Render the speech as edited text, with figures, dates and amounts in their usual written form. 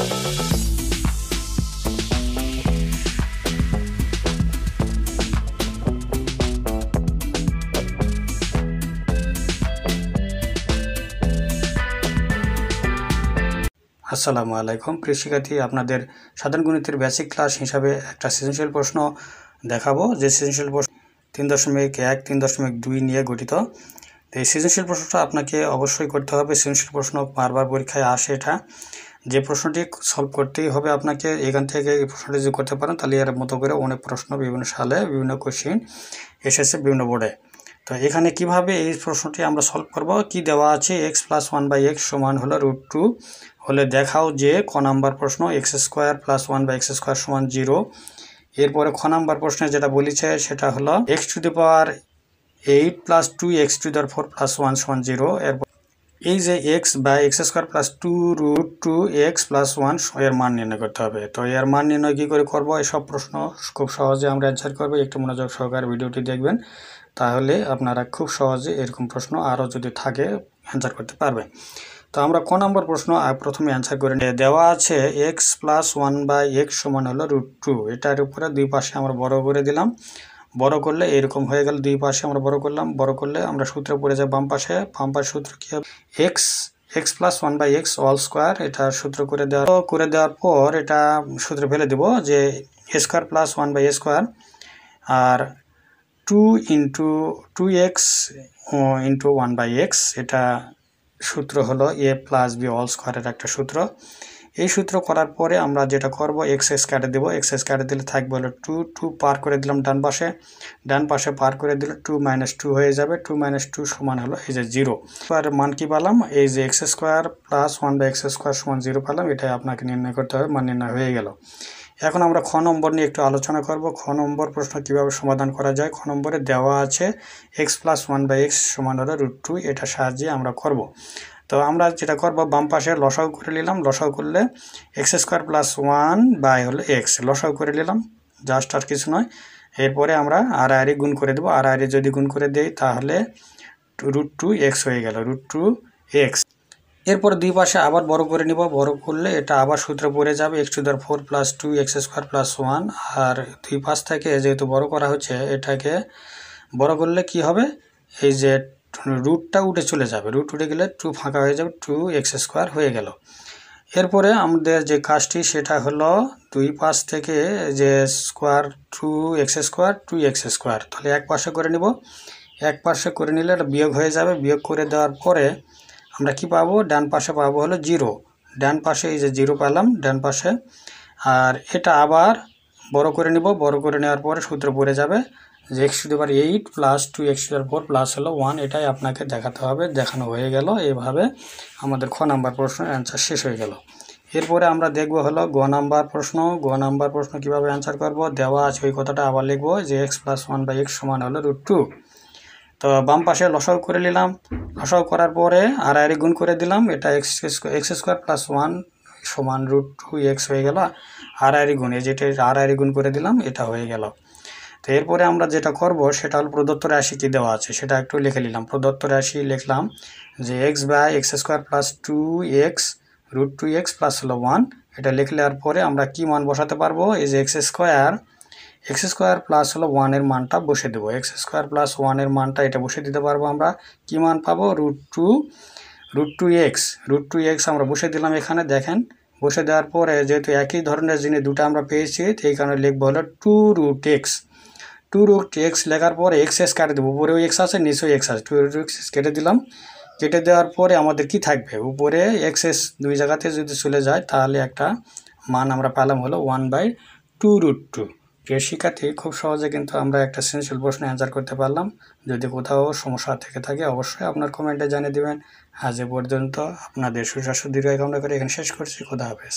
আসসালামু আলাইকুম প্রিয় শিক্ষার্থী, আপনাদের সাধারণ গণিতের বেসিক ক্লাস হিসাবে একটা সৃজনশীল প্রশ্ন দেখাবো, যে সৃজনশীল প্রশ্ন 3.1 3.2 নিয়ে গঠিত। এই সৃজনশীল প্রশ্নটা আপনাকে অবশ্যই করতে হবে। সৃজনশীল প্রশ্ন বারবার পরীক্ষায় আসে, এটা যে প্রশ্নটি সলভ করতেই হবে আপনাকে। এখান থেকে এই প্রশ্নটি যদি করতে পারেন তাহলে এর মতো করে অনেক প্রশ্ন বিভিন্ন সালে বিভিন্ন কোশ্চেন এসেছে বিভিন্ন বোর্ডে। তো এখানে কিভাবে এই প্রশ্নটি আমরা সলভ করব, কি দেওয়া আছে x + 1/x সমান হলো √2 হলে দেখাও যে ক নাম্বার প্রশ্ন x² + 1/x² সমান 0। এরপরে খ নাম্বার প্রশ্নে যেটা বলেছে সেটা হলো x⁸ + 2x⁴ + 1 সমান 0। এরপর এই যে x/x² + 2√2x + 1 এর মান নির্ণয় করতে হবে। তো এর মান নির্ণয় কী করে করব, এসব প্রশ্ন খুব সহজে আমরা অ্যান্সার করব। একটু মনোযোগ সহকারে ভিডিওটি দেখবেন, তাহলে আপনারা খুব সহজে এরকম প্রশ্ন আরও যদি থাকে অ্যান্সার করতে পারবেন। তো আমরা ক নম্বর প্রশ্ন প্রথমে অ্যান্সার করে দেওয়া আছে x + 1/x সমান হলো √2। এটার উপরে দুই পাশে আমরা বড় করে দিলাম। বড় করলে এরকম হয়ে গেল, দুই পাশে আমরা বড় করলাম। বড় করলে আমরা সূত্র পড়ে যাই বাম পাশে সূত্র কী হবে, x + 1/x হোল²। এটা সূত্র করে দেওয়ার পর এটা সূত্রে ফেলে দেব যে a² + 1/a² আর 2 × 2x × 1/x, এটা সূত্র হলো a + b হোল² একটা সূত্র। এই সূত্র করার পরে আমরা যেটা করব x কেটে দেব। x কেটে দিলে থাকবে হলো 2 পার করে দিলাম ডান পাশে পার করে দিলে 2 - 2 হয়ে যাবে। 2 - 2 সমান হলো এই যে 0। আর মান কি পেলাম, এই যে x² + 1/x² সমান 0 পেলাম। এটাই আপনাকে নির্ণয় করতে হবে, মান নির্ণয় হয়ে গেল। এখন আমরা খ নম্বর নিয়ে একটু আলোচনা করব। খ নম্বর প্রশ্ন কিভাবে সমাধান করা যায়। খ নম্বরে দেওয়া আছে x + 1/x সমান হলো √2, এটা সাহায্যে আমরা করব। তো আমরা যেটা করব, বাম পাশে লসাগু করে নিলাম। লসাগু করলে x² + 1/x লসাগু করে নিলাম, জাস্ট আর কিছু নয়। এরপরে আমরা আড়াআড়ি গুণ করে দেবো। আড়াআড়ি যদি গুণ করে দেই তাহলে √2x হয়ে গেল, √2x। এরপর দুই পাশে আবার বড় করে নিব। বড় করলে এটা আবার সূত্রে পড়ে যাবে x⁴ + 2x² + 1। আর দুই পাশ থেকে যেহেতু বড় করা হচ্ছে, এটাকে বড় করলে কি হবে, এই যে রুটটা উঠে চলে যাবে। রুট উঠে গেলে 2 ফাঁকা হয়ে যাবে, 2x² হয়ে গেল। এরপরে আমাদের যে কাজটি সেটা হলো দুই পাশ থেকে যে স্কোয়ার 2x², তাহলে এক পাশে করে নিব। এক পাশে করে নিলে এটা বিয়োগ হয়ে যাবে। বিয়োগ করে দেওয়ার পরে আমরা কি পাবো, ডান পাশে পাবো হলো 0। ডান পাশে এই যে 0 পেলাম ডান পাশে। আর এটা আবার বড় করে নিব। বড় করে নেওয়ার পরে সূত্র পড়ে যাবে যে x⁸ + 2x⁴ + হলো 1। এটাই আপনাকে দেখাতে হবে। দেখানো হয়ে গেল। এভাবে আমাদের খ নাম্বার প্রশ্নের অ্যান্সার শেষ হয়ে গেল। এরপরে আমরা দেখব হলো গ নাম্বার প্রশ্ন। গ নাম্বার প্রশ্ন কিভাবে অ্যান্সার করব, দেওয়া আছে ওই কথাটা আবার লিখব যে x + 1/x সমান হলো √2। তো বাম পাশে লসাগু করে নিলাম। লসাগু করার পরে আড়াআড়ি গুণ করে দিলাম। এটা x² + 1 সমান √2x হয়ে গেল। আড়াআড়ি গুণ, এই যেটা আড়াআড়ি গুণ করে দিলাম, এটা হয়ে গেল। তো এরপরে আমরা যেটা করব সেটা হলো প্রদত্ত রাশি কি দেওয়া আছে সেটা একটু লিখে নিলাম। প্রদত্ত রাশি লিখলাম যে x/x² + 2x √2x + হলো 1। এটা লিখলে আর পরে আমরা কি মান বসাতে পারবো, এই যে x² + হলো 1 এর মানটা বসে দেবো। x² + 1 এর মানটা এটা বসে দিতে পারবো। আমরা কি মান পাবো, √2x আমরা বসে দিলাম এখানে। দেখেন বসে দেওয়ার পরে যেহেতু একই ধরনের জিনিস দুটো আমরা পেয়েছি, এই কারণে লিখবো হলো 2√x। 2√x লেখার পরে x কেটে দেবো। উপরেও x আছে, নিচেও x আছে। 2√x কেটে দিলাম। কেটে দেওয়ার পরে আমাদের কি থাকবে, উপরে x দুই জায়গাতে যদি চলে যায় তাহলে একটা মান আমরা পেলাম হলো 1/2√2। প্রিয় শিক্ষার্থী, খুব সহজে কিন্তু আমরা একটা সৃজনশীল প্রশ্ন অ্যান্সার করতে পারলাম। যদি কোথাও সমস্যা থেকে থাকে অবশ্যই আপনার কমেন্টে জানিয়ে দেবেন। আজ এ পর্যন্ত আপনাদের সুস্বাস্থ্য দীর্ঘায়ু কামনা করে এখানে শেষ করছি। খোদা হাফেজ।